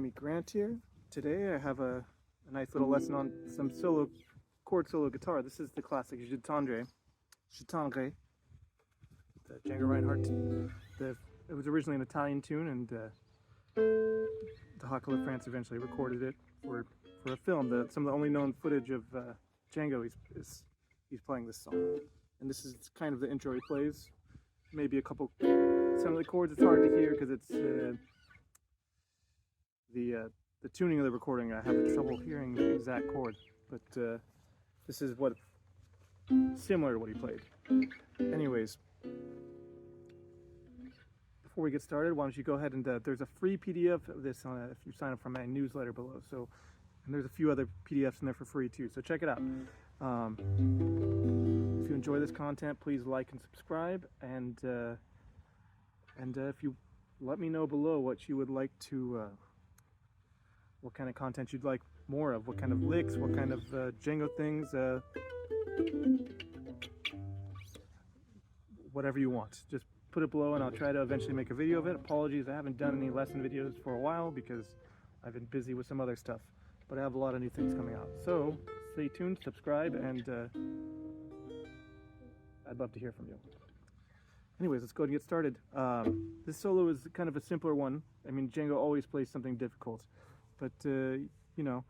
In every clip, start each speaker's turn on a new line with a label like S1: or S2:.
S1: Jimmy Grant here. Today I have a nice little lesson on some chord solo guitar. This is the classic Tendre, the Django Reinhardt. It was originally an Italian tune, and the Hockle of France eventually recorded it for a film. Some of the only known footage of Django, he's playing this song. And this is kind of the intro he plays. Maybe a couple, some of the chords it's hard to hear because it's the tuning of the recording. I have trouble hearing the exact chord, but this is what similar to what he played. Anyways, before we get started, why don't you go ahead and there's a free PDF of this on if you sign up for my newsletter below. So, and there's a few other PDFs in there for free too. So check it out. If you enjoy this content, please like and subscribe, and if you let me know below what you would like to, what kind of content you'd like more of, what kind of licks, what kind of Django things, whatever you want. Just put it below and I'll try to eventually make a video of it. Apologies, I haven't done any lesson videos for a while because I've been busy with some other stuff, but I have a lot of new things coming out. So stay tuned, subscribe, and I'd love to hear from you. Anyways, let's go and get started. This solo is kind of a simpler one. I mean, Django always plays something difficult, but you know,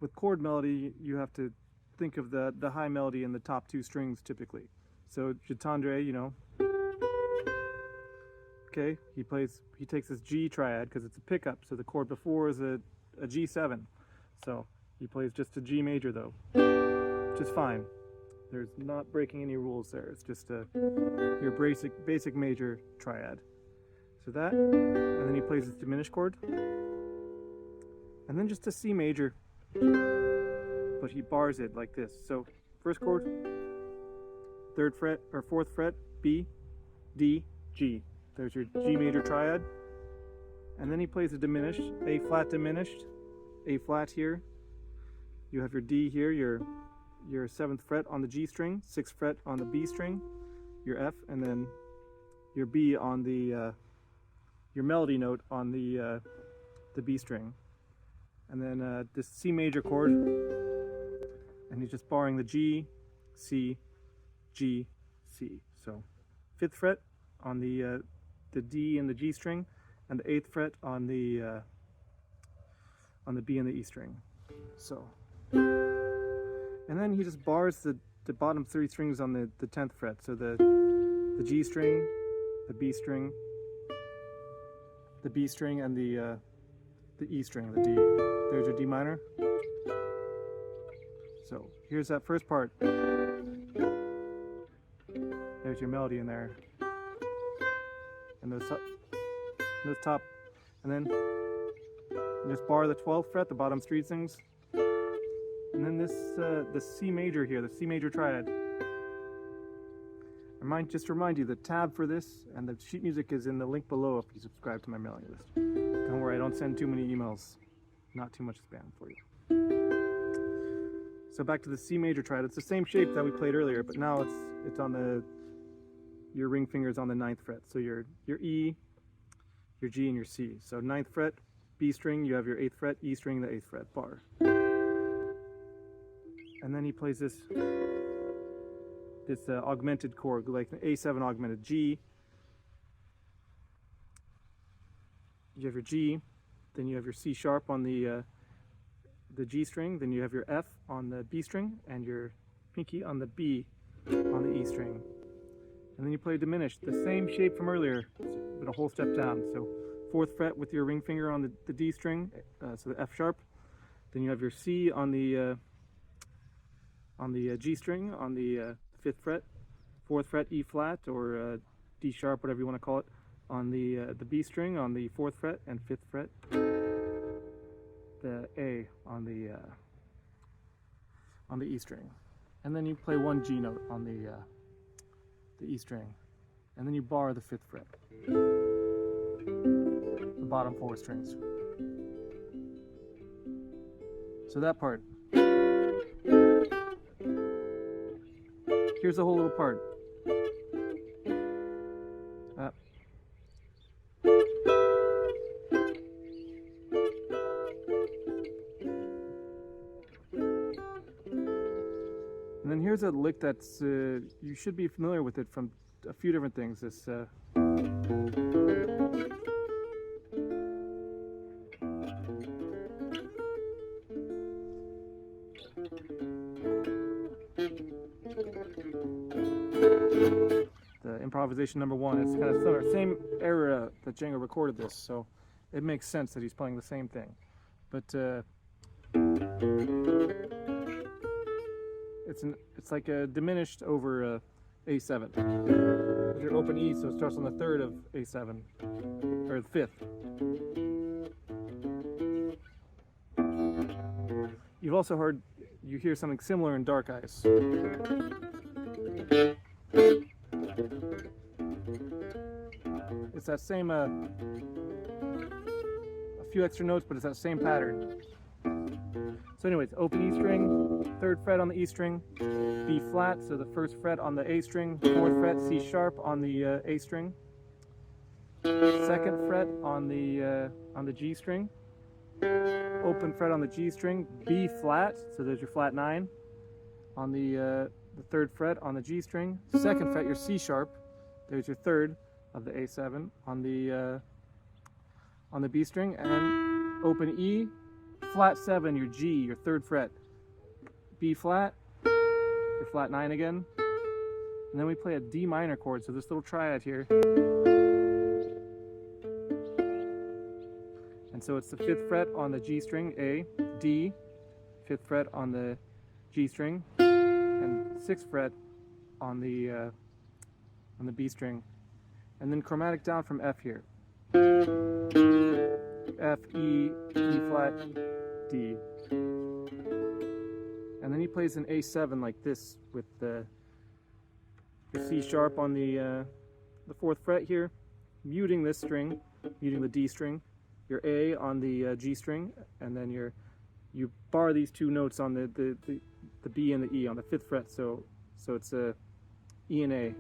S1: with chord melody, you have to think of the high melody in the top two strings typically. So Tendre, you know, okay, he takes this G triad because it's a pickup, so the chord before is a G7. So he plays just a G major though, which is fine. There's not breaking any rules there. It's just your basic major triad. So that, and then he plays his diminished chord, and then just a C major, but he bars it like this. So first chord, 3rd fret or 4th fret, B, D, G. There's your G major triad, and then he plays a diminished, A flat diminished, A flat here. You have your D here, your 7th fret on the G string, 6th fret on the B string, your F, and then your B on the your melody note on the B string, and then this C major chord, and he's just barring the G, C, G, C. So 5th fret on the D and the G string, and the 8th fret on the B and the E string. So, and then he just bars the bottom 3 strings on the 10th fret. So the G string, the B string, the B string, and the E string, the D. There's your D minor. So here's that first part. There's your melody in there, and those top, and then you just bar the 12th fret, the bottom 3 strings. And then this, the C major here, the C major triad. Just remind you, the tab for this and the sheet music is in the link below if you subscribe to my mailing list. Don't worry, I don't send too many emails. Not too much spam for you. So back to the C major triad. It's the same shape that we played earlier, but now it's on your ring fingers on the 9th fret. So your E, your G, and your C. So 9th fret, B string, you have your 8th fret, E string, the 8th fret, bar. And then he plays this augmented chord, like an A7 augmented G. You have your G, then you have your C sharp on the G string, then you have your F on the B string, and your pinky on the B on the E string. And then you play diminished, the same shape from earlier, but a whole step down. So 4th fret with your ring finger on the D string, so the F sharp. Then you have your C on the G string on the 5th fret, 4th fret E flat or D sharp, whatever you want to call it, on the B string on the 4th fret, and 5th fret, the A on the E string, and then you play one G note on the E string, and then you bar the 5th fret, the bottom 4 strings. So that part. Here's the whole little part. a lick that's you should be familiar with it from a few different things. This the improvisation number 1. It's kind of similar, same era that Django recorded this, so it makes sense that he's playing the same thing. But it's like a diminished over A7. Your open E, so it starts on the 3rd of A7 or the 5th. You've also heard, you hear something similar in Dark Eyes. It's that same, a few extra notes, but it's that same pattern. So anyways, open E string, 3rd fret on the E string, B flat, so the 1st fret on the A string, 4th fret, C sharp on the A string, 2nd fret on the G string, open fret on the G string, B flat, so there's your flat 9, on the 3rd fret on the G string, 2nd fret your C sharp, there's your 3rd of the A7 on the B string, and open E, flat 7 your G, your 3rd fret, B flat, your flat 9 again, and then we play a D minor chord, so this little triad here. And so it's the 5th fret on the G string, A, D, 5th fret on the G string, and 6th fret on the B string, and then chromatic down from F here. F, E, E flat, D. And then he plays an A7 like this with the C sharp on the 4th fret here, muting this string, muting the D string, your A on the G string, and then you bar these two notes on the B and the E on the 5th fret, so it's a E and A.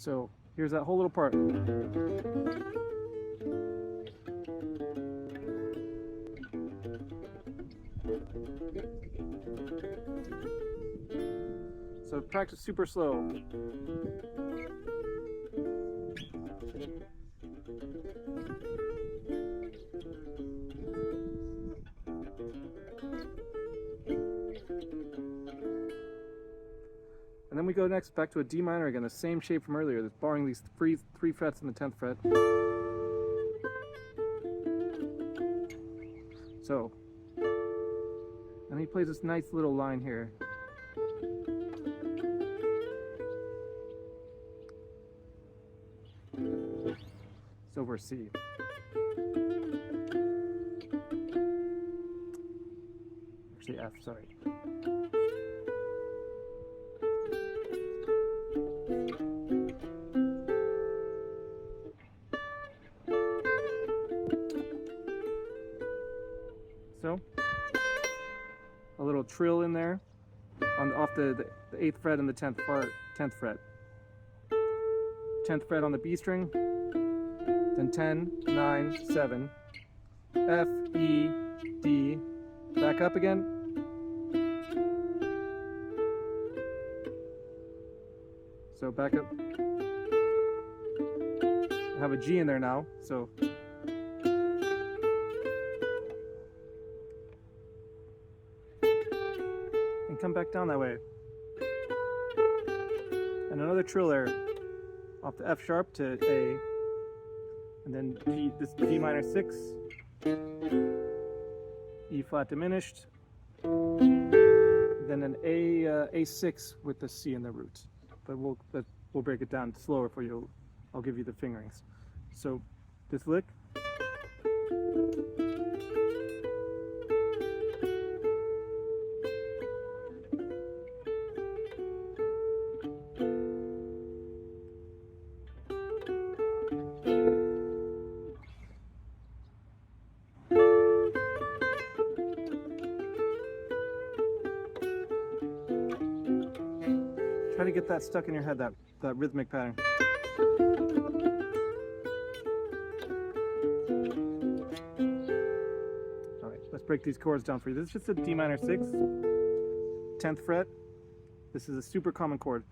S1: So here's that whole little part. So practice super slow. And then we go next back to a D minor again, the same shape from earlier, that's barring these three frets in the 10th fret. So, and he plays this nice little line here. It's over C. Actually F, sorry. So, a little trill in there, off the 8th fret and the 10th fret. 10th fret on the B string, then 10, 9, 7, F, E, D, back up again, so back up, I have a G in there now, so and come back down that way, and another trill there off the F sharp to A, and then this G minor 6, E flat diminished, then an A6 with the C in the root. But we'll break it down slower for you. I'll give you the fingerings. So this lick. Try to get that stuck in your head, that rhythmic pattern. All right, let's break these chords down for you. This is just a D minor 6, 10th fret. This is a super common chord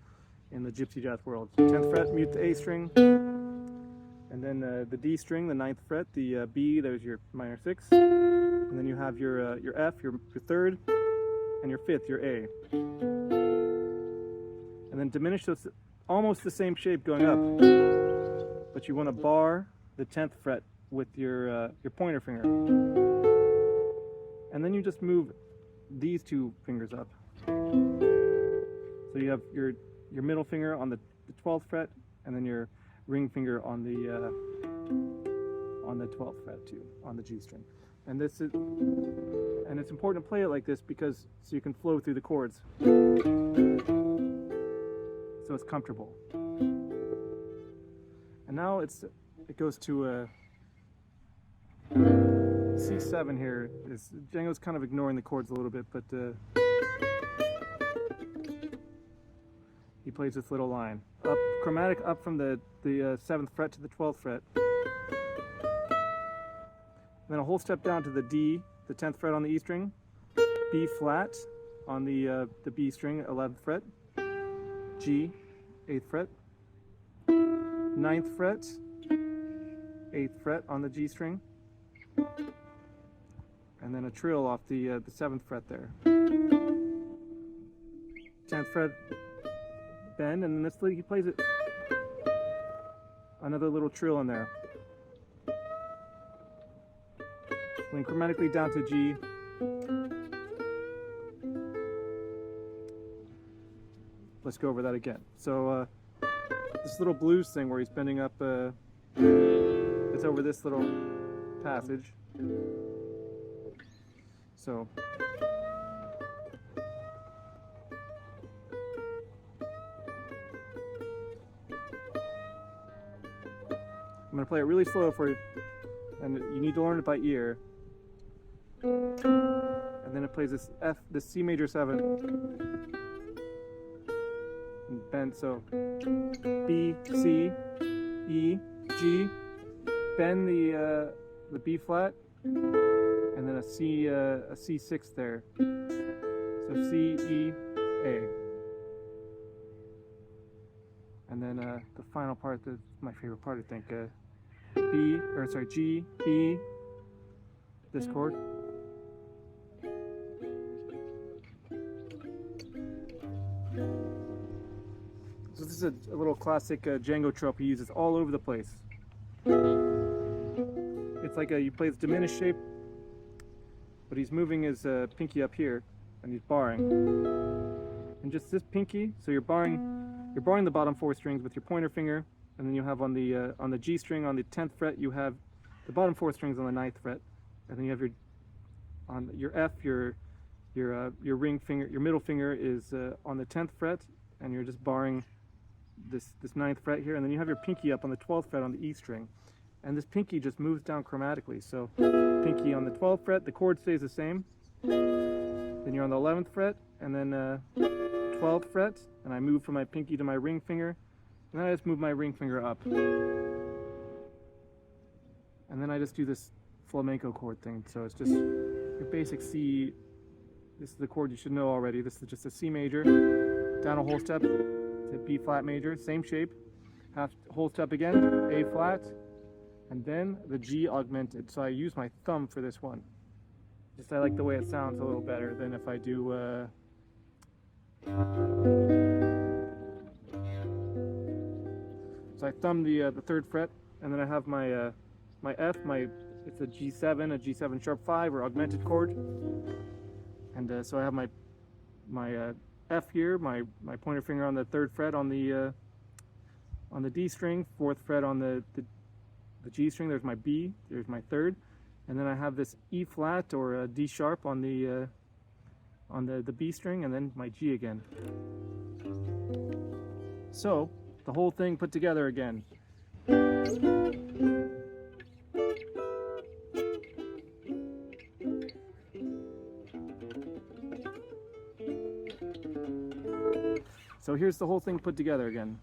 S1: in the gypsy jazz world. 10th fret, mute the A string, and then the D string, the 9th fret, the B, there's your minor 6, and then you have your F, your 3rd, and your 5th, your A. And then diminish, so it's almost the same shape going up, but you want to bar the 10th fret with your pointer finger. And then you just move these two fingers up. So you have your middle finger on the 12th fret, and then your ring finger on the 12th fret too, on the G string. And it's important to play it like this because so you can flow through the chords, so it's comfortable. And now it goes to C7 here. Django's kind of ignoring the chords a little bit, but he plays this little line. Up, chromatic up from the 7th fret to the 12th fret. Then a whole step down to the D, the 10th fret on the E string. B flat on the B string, 11th fret. G, 8th fret. 9th fret, 8th fret on the G string. And then a trill off the 7th fret there. 10th fret, bend, and then he plays it. Another little trill in there. Going chromatically down to G. Let's go over that again. So this little blues thing where he's bending up, it's over this little passage. So I'm going to play it really slow for you, and you need to learn it by ear. And then it plays this C major 7, and bend, so B, C, E, G, bend the B flat, and then a C6 there. So C, E, A. And then the final part, my favorite part, I think, G, B, this chord. So this is a little classic Django trope he uses all over the place. It's like he plays diminished shape, but he's moving his pinky up here, and he's barring. And just this pinky, so you're barring the bottom 4 strings with your pointer finger, and then you have on the G string on the 10th fret, you have the bottom 4 strings on the 9th fret, and then you have your F, your ring finger, your middle finger is on the 10th fret, and you're just barring this 9th fret here, and then you have your pinky up on the 12th fret on the E string, and this pinky just moves down chromatically. So pinky on the 12th fret, the chord stays the same, then you're on the 11th fret, and then 12th fret, and I move from my pinky to my ring finger, and then I just move my ring finger up, and then I just do this flamenco chord thing. So it's just your basic C. This is the chord you should know already. This is just a C major, down a whole step to B flat major, same shape, whole step again, A flat, and then the G augmented. So I use my thumb for this one. Just I like the way it sounds a little better than if I do so I thumb the 3rd fret, and then I have my my F, it's a G7, a G7 sharp 5 or augmented chord, and so I have my F here, my pointer finger on the 3rd fret on the D string, 4th fret on the G string. There's my B, there's my 3rd, and then I have this E flat or a D sharp on the B string, and then my G again. So the whole thing put together again. So here's the whole thing put together again.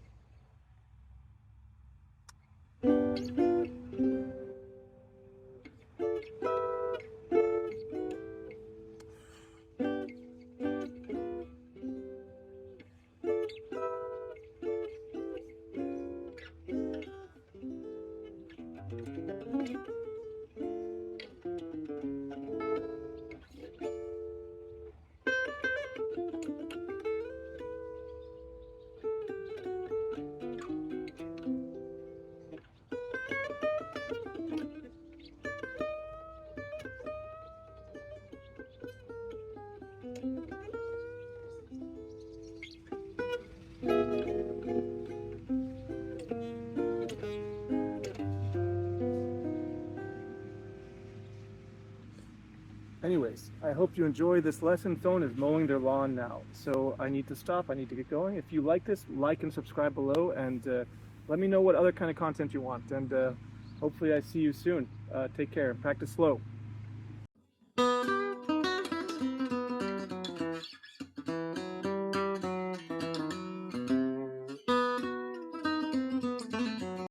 S1: hope you enjoy this lesson. Phone is mowing their lawn now, so I need to stop. I need to get going. If you like this, like and subscribe below, and let me know what other kind of content you want. And hopefully I see you soon. Take care and practice slow.